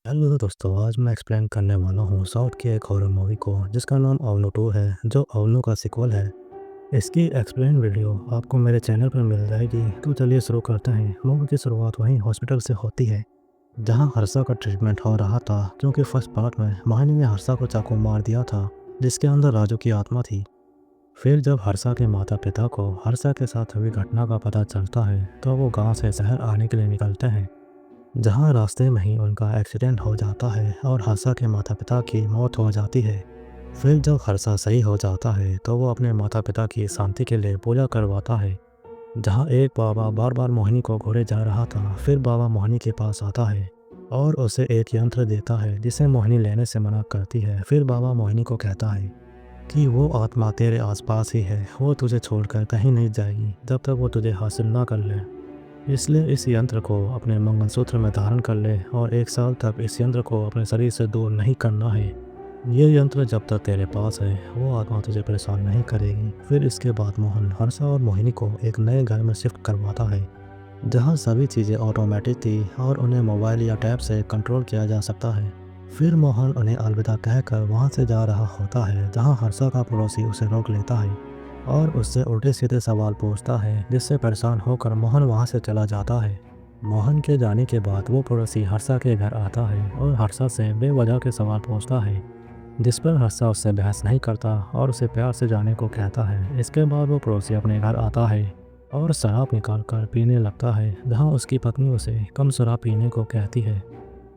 Hello दोस्तों, आज मैं एक्सप्लेन करने वाला हूँ साउथ की एक हॉरर मूवी को जिसका नाम अवनु 2 है, जो अवनु का सीक्वल है। इसकी एक्सप्लेन वीडियो आपको मेरे चैनल पर मिल जाएगी। तो चलिए शुरू करते हैं। मूवी की शुरुआत वहीं हॉस्पिटल से होती है जहाँ हर्षा का ट्रीटमेंट हो रहा था, क्योंकि फर्स्ट पार्ट में मोहिनी ने हर्षा को चाकू मार दिया था जिसके अंदर राजू की आत्मा थी। फिर जब हर्षा के माता पिता को हर्षा के साथ हुई घटना का पता चलता है तो वो गाँव से शहर आने के लिए निकलते हैं, जहाँ रास्ते में ही उनका एक्सीडेंट हो जाता है और हर्षा के माता पिता की मौत हो जाती है। फिर जब हर्षा सही हो जाता है तो वो अपने माता पिता की शांति के लिए पूजा करवाता है, जहाँ एक बाबा बार बार मोहिनी को घूरे जा रहा था। फिर बाबा मोहिनी के पास आता है और उसे एक यंत्र देता है जिसे मोहिनी लेने से मना करती है। फिर बाबा मोहिनी को कहता है कि वो आत्मा तेरे आसपास ही है, वो तुझे छोड़कर कहीं नहीं जाएगी जब तक वो तुझे हासिल ना कर ले। इसलिए इस यंत्र को अपने मंगलसूत्र में धारण कर ले और 1 साल तक इस यंत्र को अपने शरीर से दूर नहीं करना है। ये यंत्र जब तक तेरे पास है वो आत्मा तुझे परेशान नहीं करेगी। फिर इसके बाद मोहन हर्षा और मोहिनी को एक नए घर में शिफ्ट करवाता है जहाँ सभी चीज़ें ऑटोमेटिक थी और उन्हें मोबाइल या टैब से कंट्रोल किया जा सकता है। फिर मोहन उन्हें अलविदा कहकर वहाँ से जा रहा होता है, जहाँ हर्षा का पड़ोसी उसे रोक लेता है और उससे उल्टे सीधे सवाल पूछता है, जिससे परेशान होकर मोहन वहाँ से चला जाता है। मोहन के जाने के बाद वो पड़ोसी हर्षा के घर आता है और हर्षा से बेवजह के सवाल पूछता है, जिस पर हर्षा उससे बहस नहीं करता और उसे प्यार से जाने को कहता है। इसके बाद वो पड़ोसी अपने घर आता है और शराब निकाल कर पीने लगता है, जहाँ उसकी पत्नी उसे कम शराब पीने को कहती है।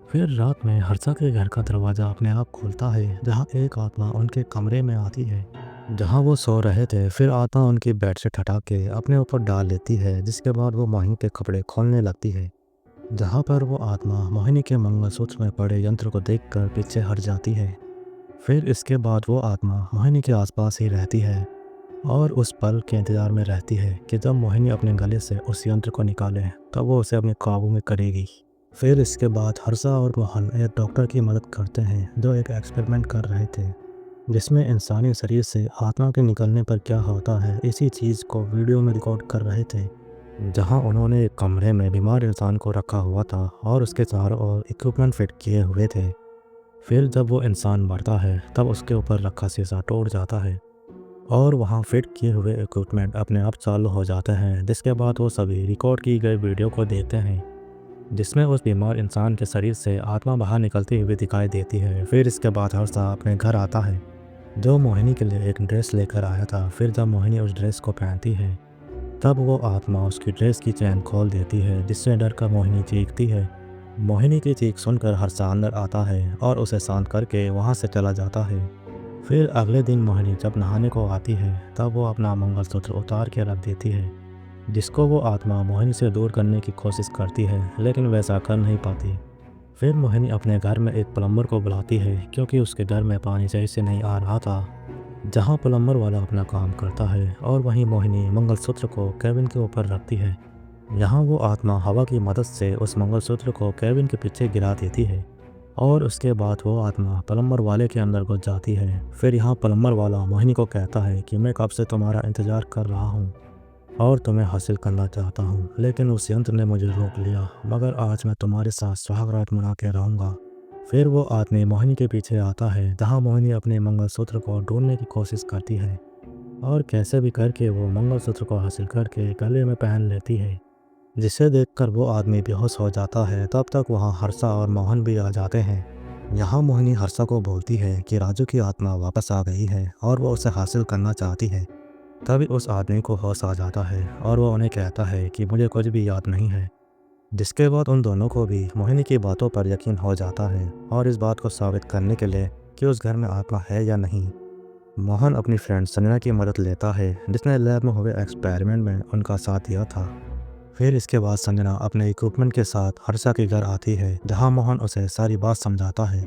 फिर रात में हर्षा के घर का दरवाज़ा अपने आप खुलता है, जहाँ एक आत्मा उनके कमरे में आती है जहाँ वो सो रहे थे। फिर आत्मा उनकी बेडशीट हटा के अपने ऊपर डाल लेती है, जिसके बाद वो मोहिनी के कपड़े खोलने लगती है, जहाँ पर वो आत्मा मोहिनी के मंगलसूत्र में पड़े यंत्र को देखकर पीछे हट जाती है। फिर इसके बाद वो आत्मा मोहिनी के आसपास ही रहती है और उस पल के इंतज़ार में रहती है कि जब मोहिनी अपने गले से उस यंत्र को निकाले तब वो उसे अपने काबू में करेगी। फिर इसके बाद हर्षा और मोहन एक डॉक्टर की मदद करते हैं जो एक एक्सपेरिमेंट कर रहे थे, जिसमें इंसानी शरीर से आत्मा के निकलने पर क्या होता है इसी चीज़ को वीडियो में रिकॉर्ड कर रहे थे। जहां उन्होंने एक कमरे में बीमार इंसान को रखा हुआ था और उसके चारों ओर इक्विपमेंट फिट किए हुए थे। फिर जब वो इंसान मरता है तब उसके ऊपर रखा शीशा टूट जाता है और वहां फिट किए हुए इक्विपमेंट अपने आप चालू हो जाते हैं, जिसके बाद वो सभी रिकॉर्ड की गई वीडियो को देखते हैं, जिसमें उस बीमार इंसान के शरीर से आत्मा बाहर निकलती हुई दिखाई देती है। फिर इसके बाद हर्षा अपने घर आता है जो मोहिनी के लिए एक ड्रेस लेकर आया था। फिर जब मोहिनी उस ड्रेस को पहनती है तब वो आत्मा उसकी ड्रेस की चैन खोल देती है, जिससे डर कर मोहिनी चीखती है। मोहिनी की चीख सुनकर हर्षा अंदर आता है और उसे शांत करके वहाँ से चला जाता है। फिर अगले दिन मोहिनी जब नहाने को आती है तब वो अपना मंगलसूत्र उतार के रख देती है, जिसको वो आत्मा मोहिनी से दूर करने की कोशिश करती है, लेकिन वैसा कर नहीं पाती। फिर मोहिनी अपने घर में एक प्लम्बर को बुलाती है, क्योंकि उसके घर में पानी सही से नहीं आ रहा था, जहां प्लम्बर वाला अपना काम करता है। और वहीं मोहिनी मंगलसूत्र को केबिन के ऊपर रखती है। यहाँ वो आत्मा हवा की मदद से उस मंगलसूत्र को केबिन के पीछे गिरा देती है और उसके बाद वो आत्मा प्लम्बर वाले के अंदर घुस जाती है। फिर यहाँ प्लम्बर वाला मोहिनी को कहता है कि मैं कब से तुम्हारा इंतज़ार कर रहा हूँ और तुम्हें हासिल करना चाहता हूँ, लेकिन उस यंत्र ने मुझे रोक लिया, मगर आज मैं तुम्हारे साथ सुहागरात मना के रहूँगा। फिर वो आदमी मोहिनी के पीछे आता है, जहाँ मोहिनी अपने मंगलसूत्र को ढूंढने की कोशिश करती है और कैसे भी करके वो मंगलसूत्र को हासिल करके गले में पहन लेती है, जिसे देखकर वो आदमी बेहोश हो जाता है। तब तक वहाँ हर्षा और मोहन भी आ जाते हैं। यहाँ मोहिनी हर्षा को बोलती है कि राजू की आत्मा वापस आ गई है और वो उसे हासिल करना चाहती है। तभी उस आदमी को होश आ जाता है और वो उन्हें कहता है कि मुझे कुछ भी याद नहीं है, जिसके बाद उन दोनों को भी मोहिनी की बातों पर यकीन हो जाता है। और इस बात को साबित करने के लिए कि उस घर में आत्मा है या नहीं, मोहन अपनी फ्रेंड संजना की मदद लेता है, जिसने लैब में हुए एक्सपेरिमेंट में उनका साथ दिया था। फिर इसके बाद संजना अपने इक्विपमेंट के साथ हर्षा के घर आती है, जहां मोहन उसे सारी बात समझाता है।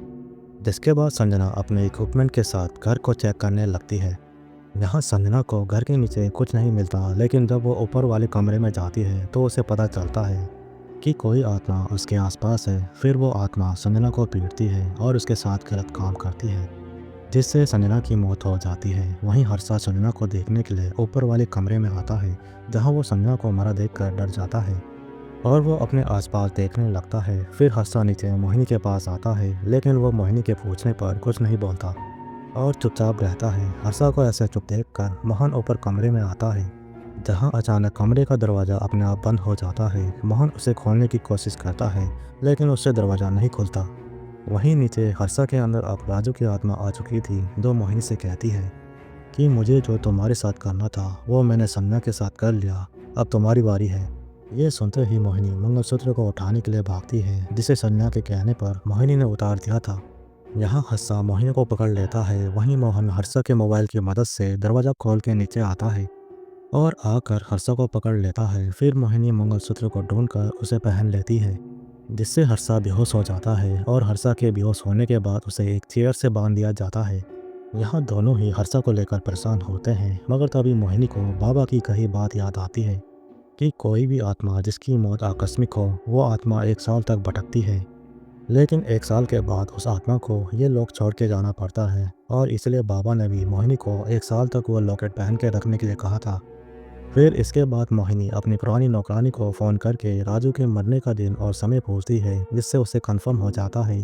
जिसके बाद संजना अपने इक्विपमेंट के साथ घर को चेक करने लगती है। यहाँ संजना को घर के नीचे कुछ नहीं मिलता, लेकिन जब वो ऊपर वाले कमरे में जाती है तो उसे पता चलता है कि कोई आत्मा उसके आसपास है। फिर वो आत्मा संजना को पीटती है और उसके साथ गलत काम करती है, जिससे संजना की मौत हो जाती है। वहीं हर्षा संजना को देखने के लिए ऊपर वाले कमरे में आता है, जहाँ वो संजना को मरा देखकर डर जाता है। और वो अपने आसपास देखने लगता है। फिर हर्षा नीचे मोहिनी के पास आता है, लेकिन वो मोहिनी के पूछने पर कुछ नहीं बोलता और चुपचाप रहता है। हर्षा को ऐसे चुप देखकर मोहन ऊपर कमरे में आता है, जहाँ अचानक कमरे का दरवाज़ा अपने आप बंद हो जाता है। मोहन उसे खोलने की कोशिश करता है, लेकिन उससे दरवाज़ा नहीं खुलता। वहीं नीचे हर्षा के अंदर अब राजू की आत्मा आ चुकी थी, जो मोहिनी से कहती है कि मुझे जो तुम्हारे साथ करना था वो मैंने संजना के साथ कर लिया, अब तुम्हारी बारी है। ये सुनते ही मोहिनी मंगलसूत्र को उठाने के लिए भागती है, जिसे संजना के कहने पर मोहिनी ने उतार दिया था। यहाँ हर्षा मोहिनी को पकड़ लेता है। वहीं मोहन हर्षा के मोबाइल की मदद से दरवाज़ा खोल के नीचे आता है और आकर हर्षा को पकड़ लेता है। फिर मोहिनी मंगलसूत्र को ढूंढकर उसे पहन लेती है, जिससे हर्षा बेहोश हो जाता है और हर्षा के बेहोश होने के बाद उसे एक चेयर से बांध दिया जाता है। यहाँ दोनों ही हर्षा को लेकर परेशान होते हैं, मगर तभी मोहिनी को बाबा की कही बात याद आती है कि कोई भी आत्मा जिसकी मौत आकस्मिक हो, वो आत्मा 1 साल तक भटकती है। लेकिन 1 साल के बाद उस आत्मा को ये लोक छोड़ के जाना पड़ता है, और इसलिए बाबा ने भी मोहिनी को 1 साल तक वो लॉकेट पहन के रखने के लिए कहा था। फिर इसके बाद मोहिनी अपनी पुरानी नौकरानी को फ़ोन करके राजू के मरने का दिन और समय पूछती है, जिससे उसे कंफर्म हो जाता है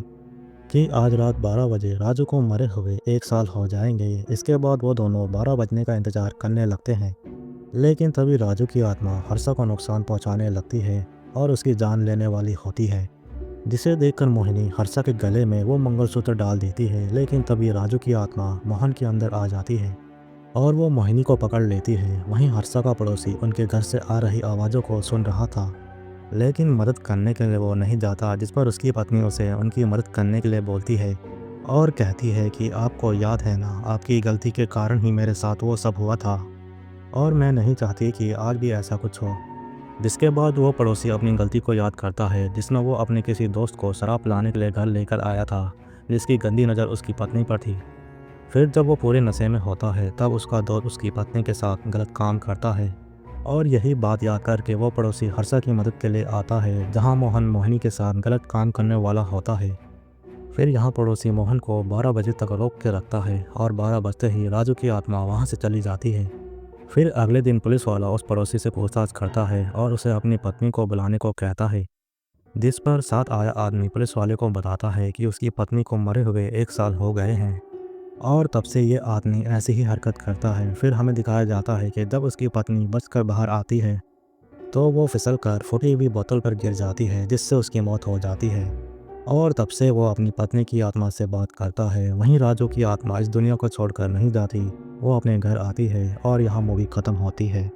कि आज रात 12 बजे राजू को मरे हुए 1 साल हो जाएंगे। इसके बाद वो दोनों 12 बजने का इंतज़ार करने लगते हैं, लेकिन तभी राजू की आत्मा हर्षा को नुकसान पहुंचाने लगती है और उसकी जान लेने वाली होती है, जिसे देखकर मोहिनी हर्षा के गले में वो मंगलसूत्र डाल देती है। लेकिन तभी राजू की आत्मा मोहन के अंदर आ जाती है और वो मोहिनी को पकड़ लेती है। वहीं हर्षा का पड़ोसी उनके घर से आ रही आवाज़ों को सुन रहा था, लेकिन मदद करने के लिए वो नहीं जाता, जिस पर उसकी पत्नी उसे उनकी मदद करने के लिए बोलती है और कहती है कि आपको याद है ना, आपकी गलती के कारण ही मेरे साथ वो सब हुआ था और मैं नहीं चाहती कि आज भी ऐसा कुछ हो। जिसके बाद वो पड़ोसी अपनी गलती को याद करता है, जिसमें वो अपने किसी दोस्त को शराब पिलाने के लिए घर लेकर आया था, जिसकी गंदी नज़र उसकी पत्नी पर थी। फिर जब वो पूरे नशे में होता है, तब उसका दोस्त उसकी पत्नी के साथ गलत काम करता है और यही बात याद करके वो पड़ोसी हर्षा की मदद के लिए आता है, जहां मोहन मोहिनी के साथ गलत काम करने वाला होता है। फिर यहाँ पड़ोसी मोहन को 12 बजे तक रोक के रखता है और 12 बजते ही राजू की आत्मा वहाँ से चली जाती है। फिर अगले दिन पुलिस वाला उस पड़ोसी से पूछताछ करता है और उसे अपनी पत्नी को बुलाने को कहता है, जिस पर साथ आया आदमी पुलिस वाले को बताता है कि उसकी पत्नी को मरे हुए 1 साल हो गए हैं और तब से ये आदमी ऐसी ही हरकत करता है। फिर हमें दिखाया जाता है कि जब उसकी पत्नी बचकर बाहर आती है, तो वो फिसल कर फटी हुई बोतल पर गिर जाती है, जिससे उसकी मौत हो जाती है और तब से वो अपनी पत्नी की आत्मा से बात करता है। वहीं राजू की आत्मा इस दुनिया को छोड़कर नहीं जाती, वो अपने घर आती है और यहाँ मूवी ख़त्म होती है।